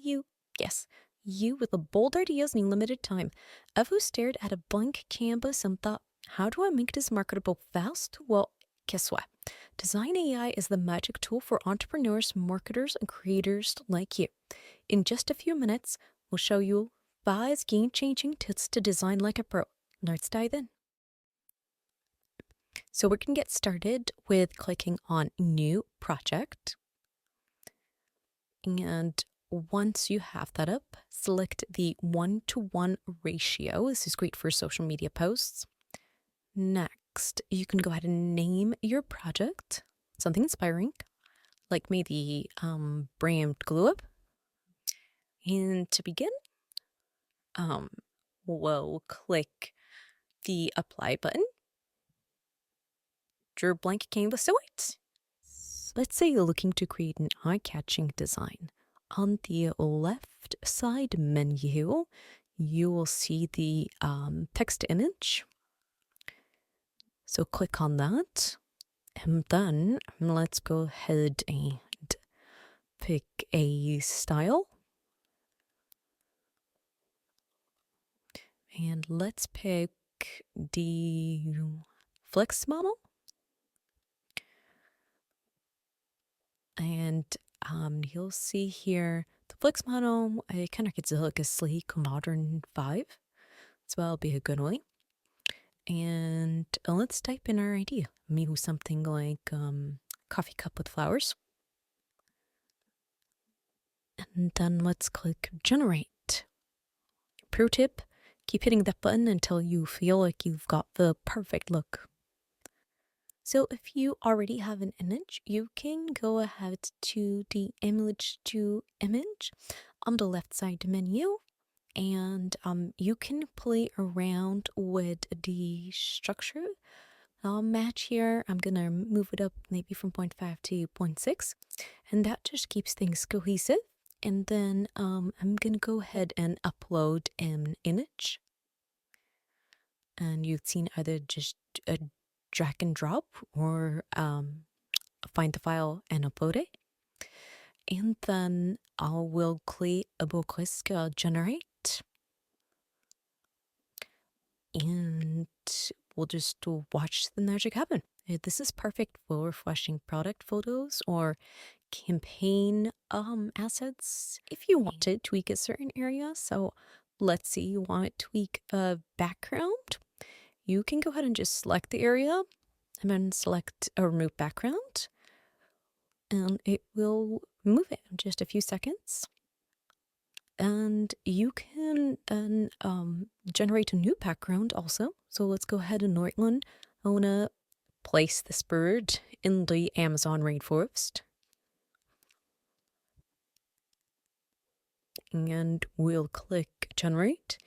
you, yes, you with the bold ideas and limited time. Ever stared at a blank canvas and thought, how do I make this marketable fast? Well, guess what? Design AI is the magic tool for entrepreneurs, marketers, and creators like you. In just a few minutes, we'll show you 5 game-changing tips to design like a pro. Let's dive in. So we can get started with clicking on New Project. And once you have that up, select the 1-to-1 ratio. This is great for social media posts. Next, you can go ahead and name your project something inspiring, like maybe brand glue up. And to begin, we'll click the apply button. Draw a blank canvas awaits. Let's say you're looking to create an eye-catching design. On the left side menu, you will see the text image. So click on that. And then let's go ahead and pick a style. And let's pick the flex model. And you'll see here the flex model, it kind of gets like a sleek, modern vibe. So that'll be a good way. And let's type in our idea. Maybe something like coffee cup with flowers. And then let's click generate. Pro tip, keep hitting that button until you feel like you've got the perfect look. So if you already have an image, you can go ahead to the image to image on the left side menu, and you can play around with the structure. I'll match here. I'm gonna move it up maybe from 0.5 to 0.6, and that just keeps things cohesive. And then I'm gonna go ahead and upload an image, and you've seen either just a drag and drop or find the file and upload it. And then I will click generate, and we'll just watch the magic happen. This is perfect for flashing product photos or campaign assets if you want to tweak a certain area. So let's say you want to tweak a background. You can go ahead and just select the area and then select a remove background, and it will move it in just a few seconds. And you can then generate a new background also. So let's go ahead and write one. I want to place this bird in the Amazon rainforest. And we'll click generate.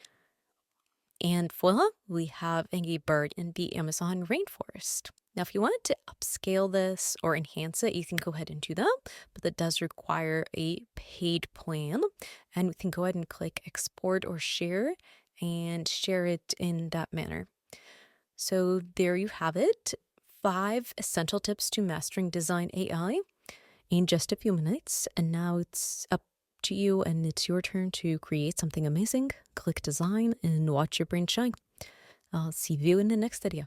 And voila, we have a bird in the Amazon rainforest. Now, if you wanted to upscale this or enhance it, you can go ahead and do that, but that does require a paid plan. And we can go ahead and click export or share and share it in that manner. So there you have it. 5 essential tips to mastering Dzine AI in just a few minutes. And now it's up to you, and it's your turn to create something amazing. Click design and watch your brain shine. I'll see you in the next video.